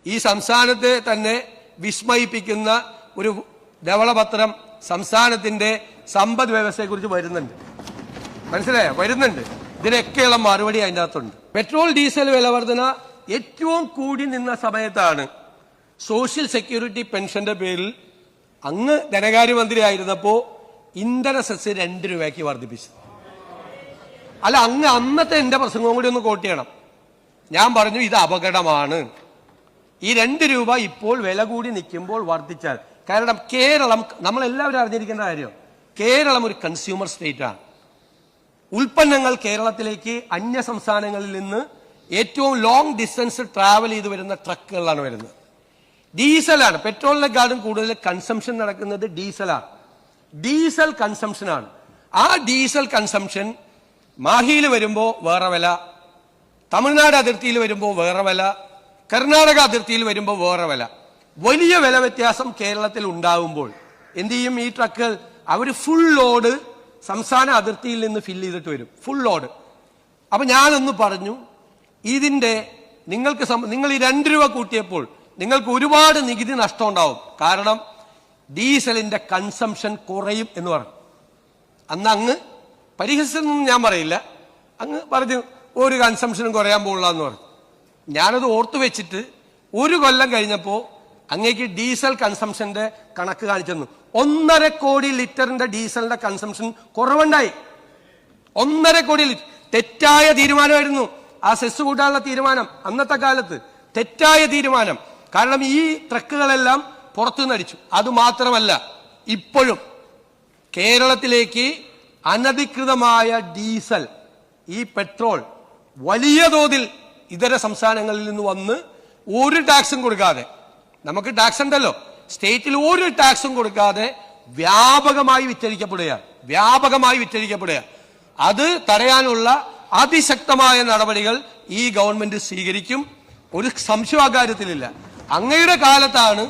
ഈ സംസ്ഥാനത്തെ തന്നെ വിസ്മയിപ്പിക്കുന്ന ഒരു ധവളപത്രം സംസ്ഥാനത്തിന്റെ സമ്പദ് വ്യവസ്ഥയെക്കുറിച്ച് വരുന്നുണ്ട്. മനസ്സിലായോ? വരുന്നുണ്ട്. ഇതിനൊക്കെയുള്ള മറുപടി അതിൻ്റെ അകത്തുണ്ട്. പെട്രോൾ ഡീസൽ വില വർധന ഏറ്റവും കൂടി നിന്ന സമയത്താണ് സോഷ്യൽ സെക്യൂരിറ്റി പെൻഷന്റെ പേരിൽ അങ്ങ് ധനകാര്യമന്ത്രിയായിരുന്നപ്പോൾ ഇന്ധന സെസ് 2 രൂപയ്ക്ക് വർദ്ധിപ്പിച്ചത്. അല്ല, അങ്ങ് അന്നത്തെ എന്റെ പ്രസംഗവും കൂടി ഒന്ന് കോട്ട് ചെയ്യണം. ഞാൻ പറഞ്ഞു ഇത് അപകടമാണ്. ഈ 2 രൂപ ഇപ്പോൾ വില കൂടി നിൽക്കുമ്പോൾ വർദ്ധിച്ചാൽ, കാരണം കേരളം, നമ്മളെല്ലാവരും അറിഞ്ഞിരിക്കേണ്ട കാര്യം, കേരളം ഒരു കൺസ്യൂമർ സ്റ്റേറ്റ് ആണ്. ഉൽപ്പന്നങ്ങൾ കേരളത്തിലേക്ക് അന്യ സംസ്ഥാനങ്ങളിൽ നിന്ന് ഏറ്റവും ലോങ് ഡിസ്റ്റൻസ് ട്രാവൽ ചെയ്ത് വരുന്ന ട്രക്കുകളിലാണ് വരുന്നത്. ഡീസലാണ്. പെട്രോളിനെക്കാളും കൂടുതൽ കൺസംഷൻ നടക്കുന്നത് ഡീസലാണ്. ഡീസൽ കൺസംഷനാണ്. ആ ഡീസൽ കൺസംഷൻ മാഹിയിൽ വരുമ്പോൾ വേറെ വില, തമിഴ്നാട് അതിർത്തിയിൽ വരുമ്പോൾ വേറെ വില, കർണാടക അതിർത്തിയിൽ വരുമ്പോൾ വേറെ വില. വലിയ വില വ്യത്യാസം കേരളത്തിൽ ഉണ്ടാവുമ്പോൾ എന്ത് ചെയ്യും? ഈ ട്രക്കുകൾ അവർ ഫുൾ ലോഡ് സംസ്ഥാന അതിർത്തിയിൽ നിന്ന് ഫില്ല് ചെയ്തിട്ട് വരും, ഫുൾ ലോഡ്. അപ്പൊ ഞാനൊന്ന് പറഞ്ഞു, ഇതിന്റെ നിങ്ങൾ ഈ 2 രൂപ കൂട്ടിയപ്പോൾ നിങ്ങൾക്ക് ഒരുപാട് നികുതി നഷ്ടം ഉണ്ടാവും. കാരണം ഡീസലിന്റെ കൺസംഷൻ കുറയും എന്ന് പറഞ്ഞു. അന്ന് അങ്ങ് പരിഹസിച്ചൊന്നും ഞാൻ പറയില്ല, അങ്ങ് പറഞ്ഞു ഒരു കൺസംഷനും കുറയാൻ പോകില്ല എന്ന് പറഞ്ഞു. ഞാനത് ഓർത്തു വെച്ചിട്ട് 1 കൊല്ലം കഴിഞ്ഞപ്പോൾ അങ്ങേക്ക് ഡീസൽ കൺസംഷന്റെ കണക്ക് കാണിച്ചു തന്നു. 1.5 കോടി ലിറ്ററിന്റെ ഡീസലിന്റെ കൺസംഷൻ കുറവുണ്ടായി. 1.5 കോടി ലിറ്റർ. തെറ്റായ തീരുമാനമായിരുന്നു ആ സെസ് കൂട്ടാനുള്ള തീരുമാനം. അന്നത്തെ കാലത്ത് തെറ്റായ തീരുമാനം. കാരണം ഈ ട്രക്കുകളെല്ലാം പുറത്തുനിന്ന് അടിച്ചു. അതുമാത്രമല്ല, ഇപ്പോഴും കേരളത്തിലേക്ക് അനധികൃതമായ ഡീസൽ, ഈ പെട്രോൾ വലിയ തോതിൽ ഇതര സംസ്ഥാനങ്ങളിൽ നിന്ന് വന്ന് ഒരു ടാക്സും കൊടുക്കാതെ, നമുക്ക് ടാക്സ് ഉണ്ടല്ലോ, സ്റ്റേറ്റിൽ ഒരു ടാക്സും കൊടുക്കാതെ വ്യാപകമായി വിറ്റഴിക്കപ്പെടുക. അത് തടയാനുള്ള അതിശക്തമായ നടപടികൾ ഈ ഗവൺമെന്റ് സ്വീകരിക്കും. ഒരു സംശയം അക്കാര്യത്തിലില്ല. അങ്ങയുടെ കാലത്താണ്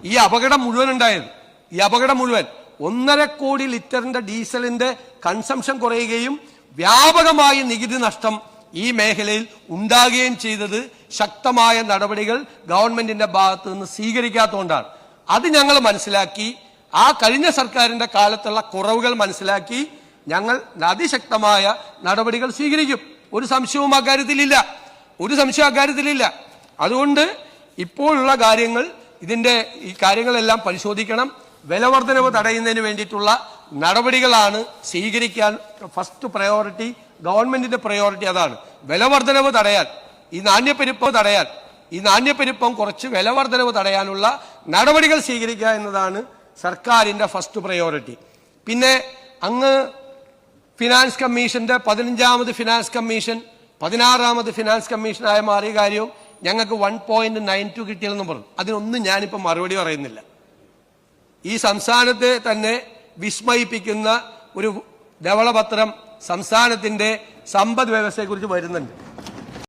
ഈ അപകടം മുഴുവൻ ഉണ്ടായത്. ഈ അപകടം മുഴുവൻ 1.5 കോടി ലിറ്ററിന്റെ ഡീസലിന്റെ കൺസംഷൻ കുറയുകയും വ്യാപകമായ നികുതി നഷ്ടം ഈ മേഖലയിൽ ഉണ്ടാകുകയും ചെയ്തത് ശക്തമായ നടപടികൾ ഗവൺമെന്റിന്റെ ഭാഗത്ത് നിന്ന് സ്വീകരിക്കാത്തതുകൊണ്ടാണ്. അത് ഞങ്ങൾ മനസ്സിലാക്കി, ആ കഴിഞ്ഞ സർക്കാരിന്റെ കാലത്തുള്ള കുറവുകൾ മനസ്സിലാക്കി ഞങ്ങൾ അതിശക്തമായ നടപടികൾ സ്വീകരിക്കും. ഒരു സംശയവും അക്കാര്യത്തിലില്ല. അതുകൊണ്ട് ഇപ്പോഴുള്ള കാര്യങ്ങൾ, ഈ കാര്യങ്ങളെല്ലാം പരിശോധിക്കണം. വിലവർദ്ധനവ് തടയുന്നതിന് വേണ്ടിയിട്ടുള്ള നടപടികളാണ് സ്വീകരിക്കാൻ ഫസ്റ്റ് പ്രയോറിറ്റി. ഗവൺമെന്റിന്റെ പ്രയോറിറ്റി അതാണ്. വിലവർദ്ധനവ് തടയാൻ, ഈ നാണ്യപ്പെരുപ്പം കുറച്ച് വിലവർദ്ധനവ് തടയാനുള്ള നടപടികൾ സ്വീകരിക്കുക എന്നതാണ് സർക്കാരിന്റെ ഫസ്റ്റ് പ്രയോറിറ്റി. പിന്നെ അങ്ങ് ഫിനാൻസ് കമ്മീഷന്റെ 15ാമത് ഫിനാൻസ് കമ്മീഷൻ 16ാമത് ഫിനാൻസ് കമ്മീഷനായ മാറിയ കാര്യവും ഞങ്ങൾക്ക് 1.92 കിട്ടിയെന്നും പറഞ്ഞു. അതിനൊന്നും ഞാനിപ്പോൾ മറുപടി പറയുന്നില്ല. ഈ സംസ്ഥാനത്തെ തന്നെ വിസ്മയിപ്പിക്കുന്ന ഒരു ധവളപത്രം സംസ്ഥാനത്തിന്റെ സമ്പദ് വ്യവസ്ഥയെക്കുറിച്ച് വരുന്നുണ്ട്.